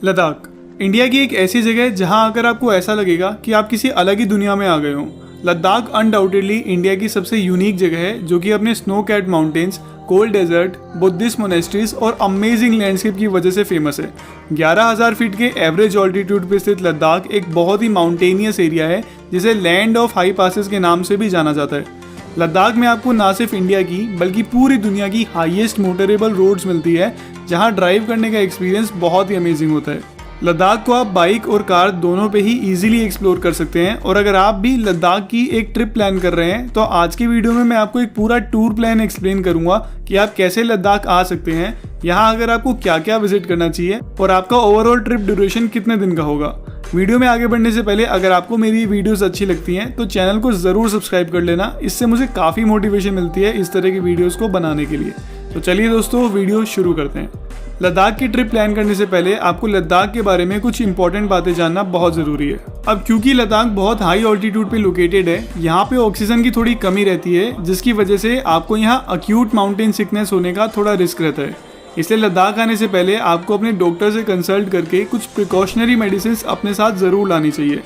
Ladakh India की एक ऐसी जगह है जहां आकर आपको ऐसा लगेगा कि आप किसी अलग ही दुनिया में आ गए हों। लद्दाख अनडाउटेडली इंडिया की सबसे यूनिक जगह है जो कि अपने snow capped mountains, cold desert, Buddhist monasteries और अमेजिंग लैंडस्केप की वजह से फेमस है। 11,000 फीट के एवरेज ऑल्टीट्यूड पर स्थित लद्दाख एक बहुत ही माउंटेनियस एरिया है जिसे लैंड ऑफ हाई पासेस के नाम से भी जाना जाता है। लद्दाख में आपको ना सिर्फ इंडिया की बल्कि पूरी दुनिया की हाईएस्ट मोटरेबल रोड्स मिलती है जहां ड्राइव करने का एक्सपीरियंस बहुत ही अमेजिंग होता है। लद्दाख को आप बाइक और कार दोनों पे ही इजीली एक्सप्लोर कर सकते हैं और अगर आप भी लद्दाख की एक ट्रिप प्लान कर रहे हैं तो आज की वीडियो में मैं आपको एक पूरा टूर प्लान एक्सप्लेन करूंगा कि आप कैसे लद्दाख आ सकते हैं, यहाँ अगर आपको क्या क्या विजिट करना चाहिए और आपका ओवरऑल ट्रिप ड्यूरेशन कितने दिन का होगा। वीडियो में आगे बढ़ने से पहले अगर आपको मेरी वीडियोस अच्छी लगती हैं तो चैनल को ज़रूर सब्सक्राइब कर लेना, इससे मुझे काफ़ी मोटिवेशन मिलती है इस तरह की वीडियोस को बनाने के लिए। तो चलिए दोस्तों वीडियो शुरू करते हैं। लद्दाख की ट्रिप प्लान करने से पहले आपको लद्दाख के बारे में कुछ इंपॉर्टेंट बातें जानना बहुत ज़रूरी है। अब क्योंकि लद्दाख बहुत हाई ऑल्टीट्यूड पे लोकेटेड है, यहाँ पे ऑक्सीजन की थोड़ी कमी रहती है जिसकी वजह से आपको यहाँ अक्यूट माउंटेन सिकनेस होने का थोड़ा रिस्क रहता है। इसलिए लद्दाख आने से पहले आपको अपने डॉक्टर से कंसल्ट करके कुछ प्रिकॉशनरी मेडिसिन अपने साथ ज़रूर लानी चाहिए।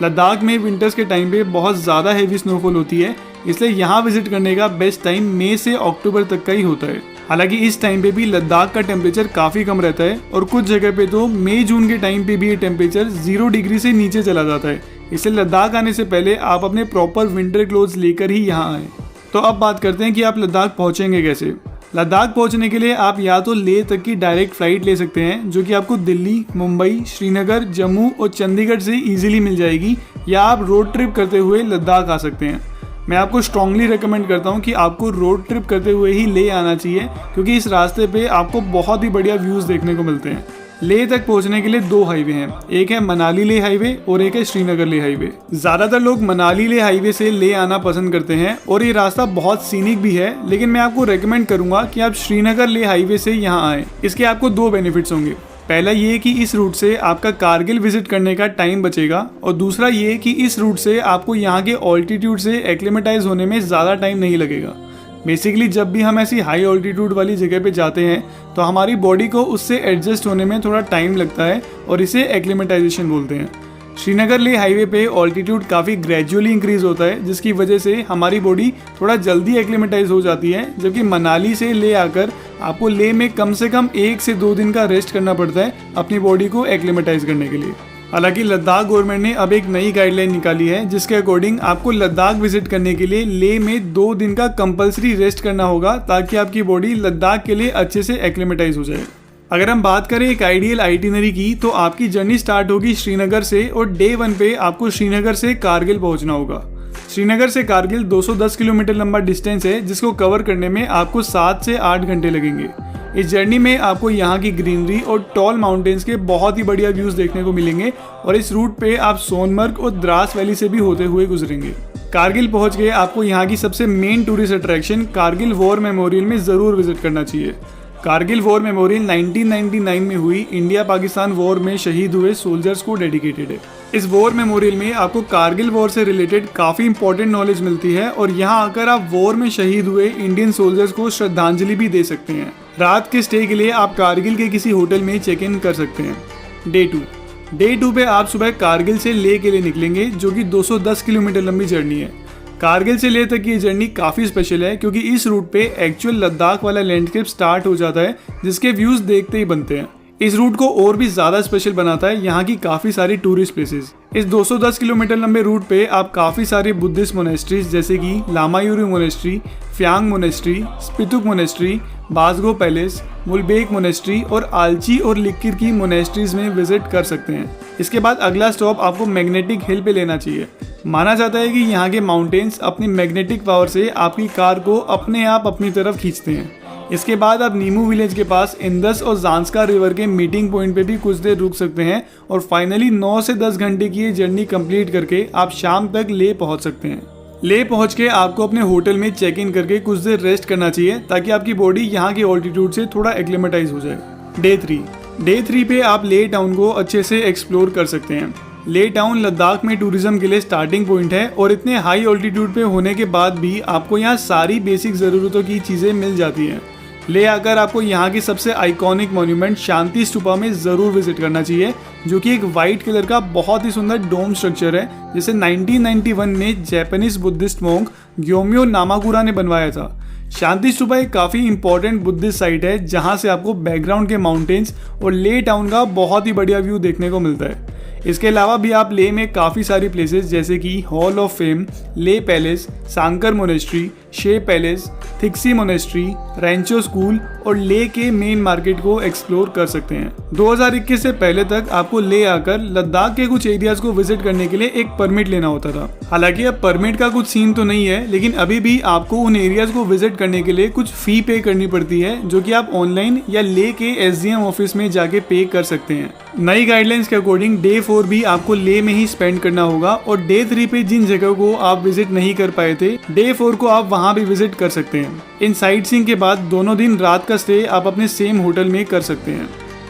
लद्दाख में विंटर्स के टाइम पे बहुत ज़्यादा हैवी स्नोफॉल होती है, इसलिए यहाँ विजिट करने का बेस्ट टाइम मई से अक्टूबर तक का ही होता है। हालांकि इस टाइम पे भी लद्दाख का टेम्परेचर काफ़ी कम रहता है और कुछ जगह पे तो मई जून के टाइम पे भी ये टेम्परेचर 0 डिग्री से नीचे चला जाता है। इसलिए लद्दाख आने से पहले आप अपने प्रॉपर विंटर क्लोथ्स लेकर ही यहाँ आएँ। तो अब बात करते हैं कि आप लद्दाख पहुँचेंगे कैसे। लद्दाख पहुंचने के लिए आप या तो लेह तक की डायरेक्ट फ्लाइट ले सकते हैं जो कि आपको दिल्ली, मुंबई, श्रीनगर, जम्मू और चंडीगढ़ से इजीली मिल जाएगी, या आप रोड ट्रिप करते हुए लद्दाख आ सकते हैं। मैं आपको स्ट्रांगली रेकमेंड करता हूं कि आपको रोड ट्रिप करते हुए ही लेह आना चाहिए क्योंकि इस रास्ते पे आपको बहुत ही बढ़िया व्यूज़ देखने को मिलते हैं। लेह तक पहुंचने के लिए 2 हाईवे हैं, एक है मनाली लेह हाईवे और एक है श्रीनगर लेह हाईवे। ज़्यादातर लोग मनाली लेह हाईवे से लेह आना पसंद करते हैं और ये रास्ता बहुत सीनिक भी है, लेकिन मैं आपको रेकमेंड करूंगा कि आप श्रीनगर लेह हाईवे से यहाँ आएँ। इसके आपको 2 बेनिफिट्स होंगे। पहला ये कि इस रूट से आपका कारगिल विजिट करने का टाइम बचेगा और दूसरा ये कि इस रूट से आपको यहाँ के ऑल्टीट्यूड से एक्लेमेटाइज होने में ज़्यादा टाइम नहीं लगेगा। बेसिकली जब भी हम ऐसी हाई ऑल्टीट्यूड वाली जगह पे जाते हैं तो हमारी बॉडी को उससे एडजस्ट होने में थोड़ा टाइम लगता है और इसे एक्लेमेटाइजेशन बोलते हैं। श्रीनगर लेह हाईवे पे ऑल्टीट्यूड काफ़ी ग्रेजुअली इंक्रीज होता है जिसकी वजह से हमारी बॉडी थोड़ा जल्दी एक्लेमेटाइज हो जाती है, जबकि मनाली से लेह आकर आपको लेह में कम से कम 1 से 2 दिन का रेस्ट करना पड़ता है अपनी बॉडी को एक्लेमेटाइज करने के लिए। हालांकि लद्दाख गवर्नमेंट ने अब एक नई गाइडलाइन निकाली है जिसके अकॉर्डिंग आपको लद्दाख विजिट करने के लिए लेह में 2 दिन का कंपलसरी रेस्ट करना होगा ताकि आपकी बॉडी लद्दाख के लिए अच्छे से एक्लेमेटाइज हो जाए। अगर हम बात करें एक आइडियल आइटिनरी की तो आपकी जर्नी स्टार्ट होगी श्रीनगर से और डे 1 पे आपको श्रीनगर से कारगिल पहुंचना होगा। श्रीनगर से कारगिल 210 किलोमीटर लंबा डिस्टेंस है जिसको कवर करने में आपको 7 से 8 घंटे लगेंगे। इस जर्नी में आपको यहाँ की ग्रीनरी और टॉल माउंटेन्स के बहुत ही बढ़िया व्यूज़ देखने को मिलेंगे और इस रूट पे आप सोनमर्ग और द्रास वैली से भी होते हुए गुजरेंगे। कारगिल पहुँच गए आपको यहाँ की सबसे main tourist attraction Kargil war memorial में ज़रूर विजिट करना चाहिए। कारगिल वॉर मेमोरियल 1999 में हुई इंडिया पाकिस्तान वॉर में शहीद हुए सोल्जर्स को डेडिकेटेड है। इस वॉर मेमोरियल में आपको कारगिल वॉर से रिलेटेड काफ़ी इंपॉर्टेंट नॉलेज मिलती है और यहाँ आकर आप वॉर में शहीद हुए इंडियन सोल्जर्स को श्रद्धांजलि भी दे सकते हैं। रात के स्टे के लिए आप कारगिल के किसी होटल में चेक इन कर सकते हैं। डे 2 पे आप सुबह कारगिल से लेह के लिए निकलेंगे जो कि 210 किलोमीटर लंबी जर्नी है। कारगिल से लेह तक की जर्नी काफ़ी स्पेशल है क्योंकि इस रूट पे एक्चुअल लद्दाख वाला लैंडस्केप स्टार्ट हो जाता है जिसके व्यूज़ देखते ही बनते हैं। इस रूट को और भी ज़्यादा स्पेशल बनाता है यहाँ की काफ़ी सारी टूरिस्ट प्लेसेस। इस 210 किलोमीटर लंबे रूट पे आप काफ़ी सारी बुद्धिस्ट मोनेस्ट्रीज जैसे कि Lamayuru monastery, Phyang monastery, Spituk monastery, Basgo palace, Mulbekh monastery और आलची और लिक्किर की मोनेस्ट्रीज में विजिट कर सकते हैं। इसके बाद अगला स्टॉप आपको मैग्नेटिक हिल पे लेना चाहिए। माना जाता है कि यहाँ के माउंटेन्स अपनी मैग्नेटिक पावर से आपकी कार को अपने आप अपनी तरफ खींचते हैं। इसके बाद आप नीमू विलेज के पास इंदस और जांस्कार रिवर के मीटिंग पॉइंट पे भी कुछ देर रुक सकते हैं और फाइनली 9 से 10 घंटे की ये जर्नी कंप्लीट करके आप शाम तक लेह पहुँच सकते हैं। लेह पहुँच के आपको अपने होटल में चेक इन करके कुछ देर रेस्ट करना चाहिए ताकि आपकी बॉडी यहाँ की ऑल्टीट्यूड से थोड़ा एक्लेमेटाइज हो जाए। डे 3 पे आप लेह टाउन को अच्छे से एक्सप्लोर कर सकते हैं। लेह टाउन लद्दाख में टूरिज्म के लिए स्टार्टिंग पॉइंट है और इतने हाई ऑल्टीट्यूड पे होने के बाद भी आपको यहाँ सारी बेसिक ज़रूरतों की चीज़ें मिल जाती हैं। ले आकर आपको यहाँ की सबसे आइकॉनिक मॉन्यूमेंट शांति स्तूपा में ज़रूर विजिट करना चाहिए, जो कि एक वाइट कलर का बहुत ही सुंदर डोम स्ट्रक्चर है, जिसे 1991 में जापानीज बुद्धिस्ट मोंक ग्योम्यो नामाकुरा ने बनवाया था। शांति स्तूपा एक काफ़ी इंपॉर्टेंट बुद्धिस्ट साइट है, जहाँ से आपको बैकग्राउंड के माउंटेन्स और ले टाउन का बहुत ही बढ़िया व्यू देखने को मिलता है। इसके अलावा भी आप ले में काफ़ी सारी प्लेसेस जैसे कि हॉल ऑफ फेम, ले पैलेस, सांकर मोनेस्ट्री, शे पैलेस, थिक्सी मोनेस्ट्री, रैंचो स्कूल और ले के मेन मार्केट को एक्सप्लोर कर सकते हैं। 2021 से पहले तक आपको ले आकर लद्दाख के कुछ एरियाज को विजिट करने के लिए एक परमिट लेना होता था। हालांकि अब परमिट का कुछ सीन तो नहीं है, लेकिन अभी भी आपको उन एरियाज को विजिट करने के लिए कुछ फी पे करनी पड़ती है, जो कि आप ऑनलाइन या ले के SDM ऑफिस में जाके पे कर सकते हैं। नई गाइडलाइंस के अकॉर्डिंग डे 4 भी आपको ले में ही स्पेंड करना होगा और डे 3 पे जिन जगह को आप विजिट नहीं कर पाए थे, डे 4 को आप वहां भी विजिट कर सकते हैं। इन साइट सीइंग के बाद दोनों दिन रात का स्टे आप अपने सेम होटल में कर सकते हैं।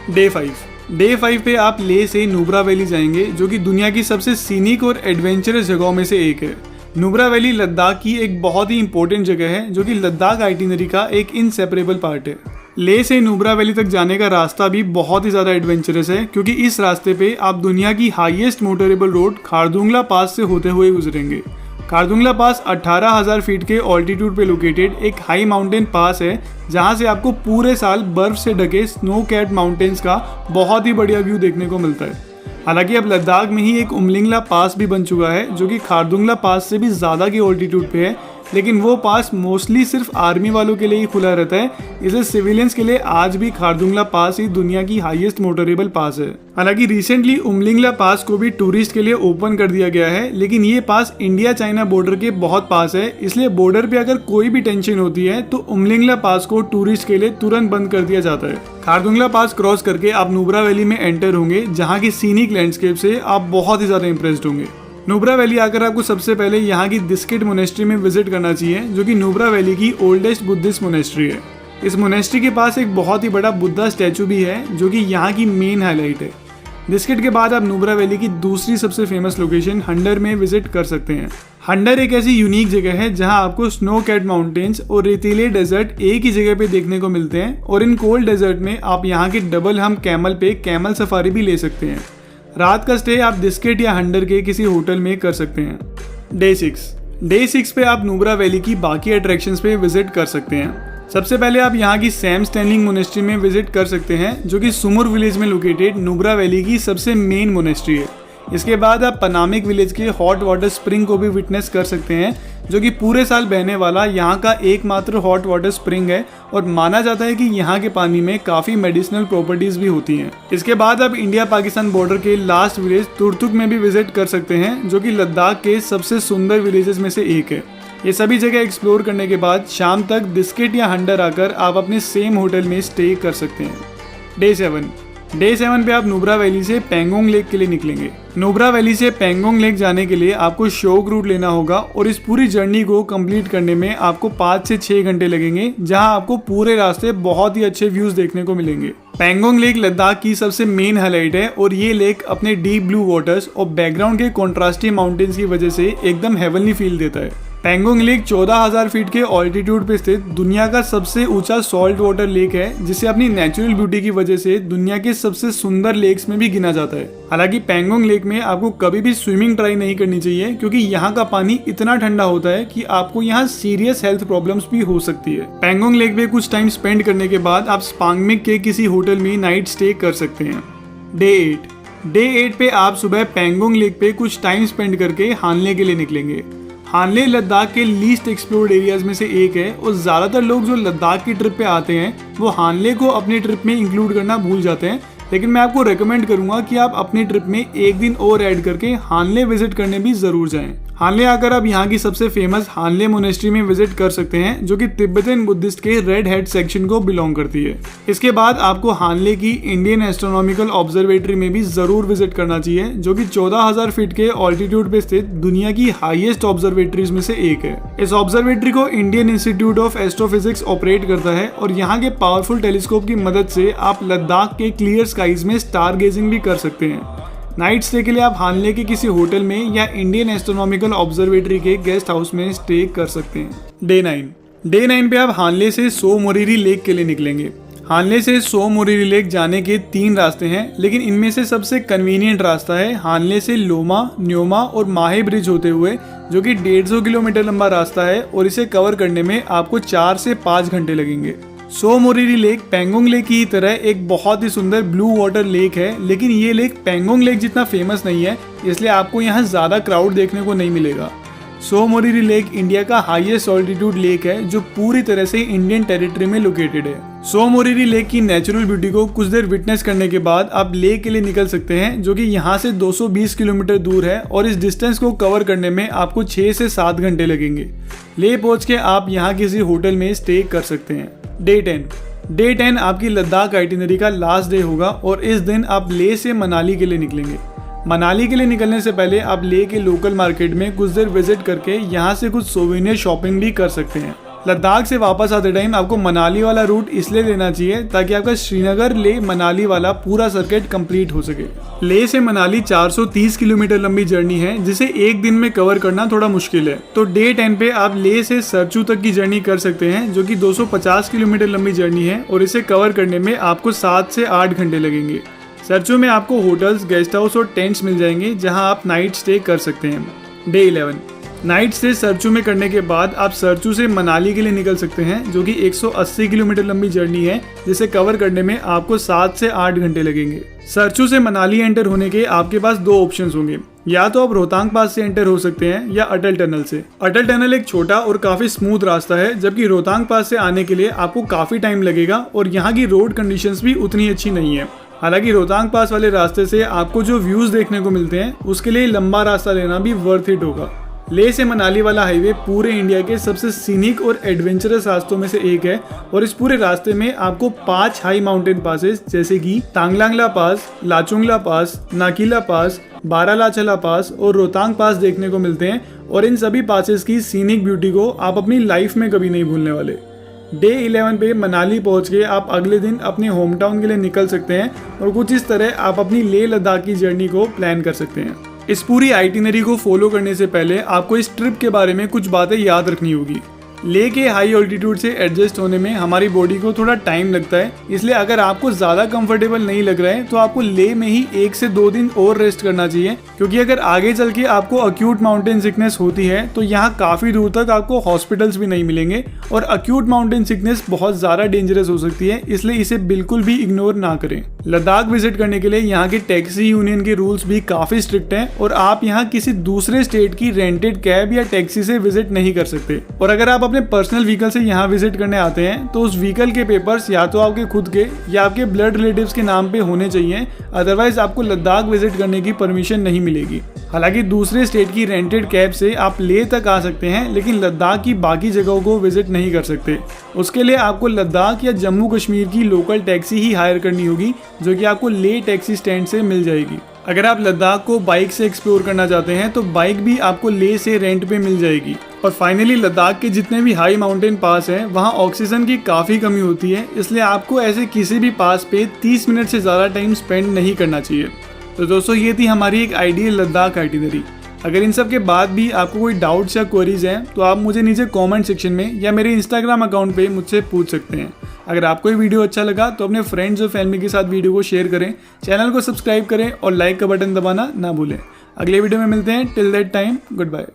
डे 5 पे आप ले से नुब्रा वैली जाएंगे, जो कि दुनिया की सबसे सीनिक और एडवेंचरस जगहों में से एक है। नुब्रा वैली लद्दाख की एक बहुत ही इंपॉर्टेंट जगह है, जो कि लद्दाख आइटिनरी का एक इनसेपरेबल पार्ट है। ले से नुब्रा वैली तक जाने का रास्ता भी बहुत ही ज़्यादा एडवेंचरस है, क्योंकि इस रास्ते पे आप दुनिया की हाईएस्ट मोटरेबल रोड खारदुंगला पास से होते हुए गुजरेंगे। खारदुंगला पास 18,000 फीट के ऑल्टीट्यूड पे लोकेटेड एक हाई माउंटेन पास है, जहां से आपको पूरे साल बर्फ से ढके स्नो कैट माउंटेन्स का बहुत ही बढ़िया व्यू देखने को मिलता है। हालांकि अब लद्दाख में ही एक उमलिंगला पास भी बन चुका है, जो कि खारदुंगला पास से भी ज़्यादा की ऑल्टीट्यूड पे है, लेकिन वो पास मोस्टली सिर्फ आर्मी वालों के लिए ही खुला रहता है। इसलिए सिविलियंस के लिए आज भी खारदुंगला पास ही दुनिया की हाईएस्ट मोटरेबल पास है। हालांकि रिसेंटली उमलिंगला पास को भी टूरिस्ट के लिए ओपन कर दिया गया है, लेकिन ये पास इंडिया चाइना बॉर्डर के बहुत पास है, इसलिए बॉर्डर पे अगर कोई भी टेंशन होती है तो उमलिंगला पास को टूरिस्ट के लिए तुरंत बंद कर दिया जाता है। खारदुंगला पास क्रॉस करके आप नुब्रा वैली में एंटर होंगे, जहाँ की सीनिक लैंडस्केप से आप बहुत ही ज्यादा इंप्रेस्ड होंगे। नुब्रा वैली आकर आपको सबसे पहले यहाँ की दिस्किट मोनेस्ट्री में विजिट करना चाहिए, जो कि नुब्रा वैली की ओल्डेस्ट बुद्धिस्ट मोनेस्ट्री है। इस मोनेस्ट्री के पास एक बहुत ही बड़ा बुद्धा स्टैचू भी है, जो कि यहाँ की मेन हाईलाइट है। दिस्किट के बाद आप नुब्रा वैली की दूसरी सबसे फेमस लोकेशन हंडर में विजिट कर सकते हैं। हंडर एक ऐसी यूनिक जगह है जहां आपको स्नो कैट माउंटेन्स और रेतीले डेजर्ट एक ही जगह पे देखने को मिलते हैं, और इन कोल्ड डेजर्ट में आप यहाँ के डबल हम कैमल पे कैमल सफारी भी ले सकते हैं। रात का स्टे आप दिस्किट या हंडर के किसी होटल में कर सकते हैं। डे 6 पे आप नुब्रा वैली की बाकी अट्रैक्शंस पे विजिट कर सकते हैं। सबसे पहले आप यहाँ की सैम स्टैंडिंग मोनेस्ट्री में विजिट कर सकते हैं, जो कि सुमुर विलेज में लोकेटेड नुब्रा वैली की सबसे मेन मोनेस्ट्री है। इसके बाद आप पनामिक विलेज के हॉट वाटर स्प्रिंग को भी विटनेस कर सकते हैं, जो कि पूरे साल बहने वाला यहाँ का एकमात्र हॉट वाटर स्प्रिंग है, और माना जाता है कि यहाँ के पानी में काफ़ी मेडिसिनल प्रॉपर्टीज भी होती हैं। इसके बाद आप इंडिया पाकिस्तान बॉर्डर के लास्ट विलेज तुर्तुक में भी विजिट कर सकते हैं, जो कि लद्दाख के सबसे सुंदर विलेजेस में से एक है। ये सभी जगह एक्सप्लोर करने के बाद शाम तक दिस्किट या हंडर आकर आप अपने सेम होटल में स्टे कर सकते हैं। डे 7 पे आप नुब्रा वैली से पेंगोंग लेक के लिए निकलेंगे। नुब्रा वैली से पेंगोंग लेक जाने के लिए आपको शोक रूट लेना होगा, और इस पूरी जर्नी को कंप्लीट करने में आपको 5 से 6 घंटे लगेंगे, जहां आपको पूरे रास्ते बहुत ही अच्छे व्यूज देखने को मिलेंगे। पेंगोंग लेक लद्दाख की सबसे मेन हाईलाइट है, और ये लेक अपने डीप ब्लू वाटर्स और बैकग्राउंड के कॉन्ट्रास्टी माउंटेन्स की वजह से एकदम हेवनली फील देता है। पेंगोंग लेक 14,000 फीट के ऑल्टीट्यूड पे स्थित दुनिया का सबसे ऊंचा सॉल्ट वाटर लेक है, जिसे अपनी नेचुरल ब्यूटी की वजह से दुनिया के सबसे सुंदर लेक्स में भी गिना जाता है। हालांकि पेंगोंग लेक में आपको कभी भी स्विमिंग ट्राई नहीं करनी चाहिए, क्योंकि यहाँ का पानी इतना ठंडा होता है कि आपको यहाँ सीरियस हेल्थ प्रॉब्लम्स भी हो सकती है। पेंगोंग लेक में कुछ टाइम स्पेंड करने के बाद आप स्पांगमिक के किसी होटल में नाइट स्टे कर सकते हैं। डे 8 पे आप सुबह पेंगोंग लेक पे कुछ टाइम स्पेंड करके हानले के लिए निकलेंगे। हानले लद्दाख के लीस्ट एक्सप्लोर्ड एरियाज में से एक है, और ज़्यादातर लोग जो लद्दाख की ट्रिप पे आते हैं वो हानले को अपनी ट्रिप में इंक्लूड करना भूल जाते हैं, लेकिन मैं आपको रेकमेंड करूंगा कि आप अपनी ट्रिप में एक दिन और ऐड करके हानले विजिट करने भी ज़रूर जाएं। हानले आकर आप यहाँ की सबसे फेमस हानले मोनेस्ट्री में विजिट कर सकते हैं, जो कि तिब्बतन बुद्धिस्ट के रेड हेड सेक्शन को बिलोंग करती है। इसके बाद आपको हानले की इंडियन एस्ट्रोनॉमिकल ऑब्जर्वेटरी में भी जरूर विजिट करना चाहिए, जो कि 14,000 फीट के ऑल्टीट्यूड पे स्थित दुनिया की हाईएस्ट ऑब्जर्वेटरीज में से एक है। इस ऑब्जर्वेटरी को Indian institute of astrophysics operate करता है, और यहाँ के पावरफुल टेलीस्कोप की मदद से आप लद्दाख के क्लियर स्काईज में स्टार गेजिंग भी कर सकते हैं। नाइट स्टे के लिए आप हानले के किसी होटल में या इंडियन एस्ट्रोनॉमिकल ऑब्जर्वेटरी के गेस्ट हाउस में स्टे कर सकते हैं। डे 9 पे आप हानले से सो मोरिरी लेक के लिए निकलेंगे। हानले से सो मोरिरी लेक जाने के 3 रास्ते हैं, लेकिन इनमें से सबसे कन्वीनियंट रास्ता है हानले से लोमा, न्योमा और माहे ब्रिज होते हुए, जो कि 150 किलोमीटर लंबा रास्ता है और इसे कवर करने में आपको 4 से 5 घंटे लगेंगे। सो मोरिरी लेक पेंगोंग लेक की तरह एक बहुत ही सुंदर ब्लू वाटर लेक है, लेकिन ये लेक पेंगोंग लेक जितना फेमस नहीं है, इसलिए आपको यहाँ ज़्यादा क्राउड देखने को नहीं मिलेगा। सो मोरिरी लेक इंडिया का हाईएस्ट ऑल्टीट्यूड लेक है, जो पूरी तरह से इंडियन टेरिटरी में लोकेटेड है। सो मोरिरी लेक की नेचुरल ब्यूटी को कुछ देर विटनेस करने के बाद आप लेक के लिए निकल सकते हैं, जो कि यहाँ से 220 किलोमीटर दूर है और इस डिस्टेंस को कवर करने में आपको 6 से 7 घंटे लगेंगे। ले पहुँच के आप यहाँ किसी होटल में स्टे कर सकते हैं। डे 10 आपकी लद्दाख आइटिनरी का लास्ट डे होगा और इस दिन आप ले से मनाली के लिए निकलेंगे। मनाली के लिए निकलने से पहले आप ले के लोकल मार्केट में कुछ देर विजिट करके यहाँ से कुछ सोवेनियर शॉपिंग भी कर सकते हैं। लद्दाख से वापस आते टाइम आपको मनाली वाला रूट इसलिए लेना चाहिए ताकि आपका श्रीनगर ले मनाली वाला पूरा सर्किट कंप्लीट हो सके। ले से मनाली 430 किलोमीटर लंबी जर्नी है, जिसे एक दिन में कवर करना थोड़ा मुश्किल है। तो डे 10 पे आप ले से सरचू तक की जर्नी कर सकते हैं, जो कि 250 किलोमीटर लंबी जर्नी है और इसे कवर करने में आपको 7 से 8 घंटे लगेंगे। सरचू में आपको होटल्स, गेस्ट हाउस और टेंट्स मिल जाएंगे, जहां आप नाइट स्टे कर सकते हैं। डे 11 नाइट स्टे सरचू में करने के बाद आप सरचू से मनाली के लिए निकल सकते हैं, जो कि 180 किलोमीटर लंबी जर्नी है, जिसे कवर करने में आपको 7 से 8 घंटे लगेंगे। सरचू से मनाली एंटर होने के आपके पास 2 ऑप्शंस होंगे, या तो आप रोहतांग पास से एंटर हो सकते हैं या अटल टनल से। अटल टनल एक छोटा और काफी स्मूथ रास्ता है, जबकि रोहतांग पास से आने के लिए आपको काफी टाइम लगेगा और यहाँ की रोड कंडीशंस भी उतनी अच्छी नहीं है। हालांकि रोहतांग पास वाले रास्ते से आपको जो व्यूज देखने को मिलते हैं, उसके लिए लंबा रास्ता लेना भी वर्थ इट होगा। ले से मनाली वाला हाईवे पूरे इंडिया के सबसे सीनिक और एडवेंचरस रास्तों में से एक है और इस पूरे रास्ते में आपको 5 हाई माउंटेन पासेस जैसे कि तांगलांगला पास, लाचुंगला पास, नाकीला पास, बारालाचला पास और रोहतांग पास देखने को मिलते हैं और इन सभी पासेस की सीनिक ब्यूटी को आप अपनी लाइफ में कभी नहीं भूलने वाले। डे 11 पे मनाली पहुंच के आप अगले दिन अपने होम टाउन के लिए निकल सकते हैं और कुछ इस तरह आप अपनी लेह लद्दाख की जर्नी को प्लान कर सकते हैं। इस पूरी आइटिनरी को फॉलो करने से पहले आपको इस ट्रिप के बारे में कुछ बातें याद रखनी होगी। ले के हाई ऑल्टीट्यूड से एडजस्ट होने में हमारी बॉडी को थोड़ा टाइम लगता है, इसलिए अगर आपको ज़्यादा कंफर्टेबल नहीं लग रहा है तो आपको ले में ही 1 से 2 दिन और रेस्ट करना चाहिए, क्योंकि अगर आगे चल के आपको अक्यूट माउंटेन सिकनेस होती है तो यहाँ काफ़ी दूर तक आपको हॉस्पिटल्स भी नहीं मिलेंगे और अक्यूट माउंटेन सिकनेस बहुत ज़्यादा डेंजरस हो सकती है, इसलिए इसे बिल्कुल भी इग्नोर ना करें। लद्दाख विजिट करने के लिए यहाँ के टैक्सी यूनियन के रूल्स भी काफ़ी स्ट्रिक्ट हैं और आप यहाँ किसी दूसरे स्टेट की रेंटेड कैब या टैक्सी से विजिट नहीं कर सकते। और अगर आप अपने पर्सनल व्हीकल से यहाँ विजिट करने आते हैं तो उस व्हीकल के पेपर्स या तो आपके खुद के या आपके ब्लड रिलेटिव्स के नाम पे होने चाहिए, अदरवाइज आपको लद्दाख विजिट करने की परमिशन नहीं मिलेगी। हालांकि दूसरे स्टेट की रेंटेड कैब से आप लेह तक आ सकते हैं, लेकिन लद्दाख की बाकी जगहों को विजिट नहीं कर सकते। उसके लिए आपको लद्दाख या जम्मू कश्मीर की लोकल टैक्सी ही हायर करनी होगी, जो कि आपको लेह टैक्सी स्टैंड से मिल जाएगी। अगर आप लद्दाख को बाइक से एक्सप्लोर करना चाहते हैं तो बाइक भी आपको लेह से रेंट पे मिल जाएगी। और फाइनली लद्दाख के जितने भी हाई माउंटेन पास हैं वहाँ ऑक्सीजन की काफ़ी कमी होती है, इसलिए आपको ऐसे किसी भी पास पे 30 मिनट से ज़्यादा टाइम स्पेंड नहीं करना चाहिए। तो दोस्तों ये थी हमारी एक आइडियल लद्दाख आइटिनरी। अगर इन सब के बाद भी आपको कोई डाउट्स या क्वेरीज हैं तो आप मुझे नीचे कमेंट सेक्शन में या मेरे इंस्टाग्राम अकाउंट पे मुझसे पूछ सकते हैं। अगर आपको ये वीडियो अच्छा लगा तो अपने फ्रेंड्स और फैमिली के साथ वीडियो को शेयर करें, चैनल को सब्सक्राइब करें और लाइक का बटन दबाना ना भूलें। अगले वीडियो में मिलते हैं। Till that time, good bye.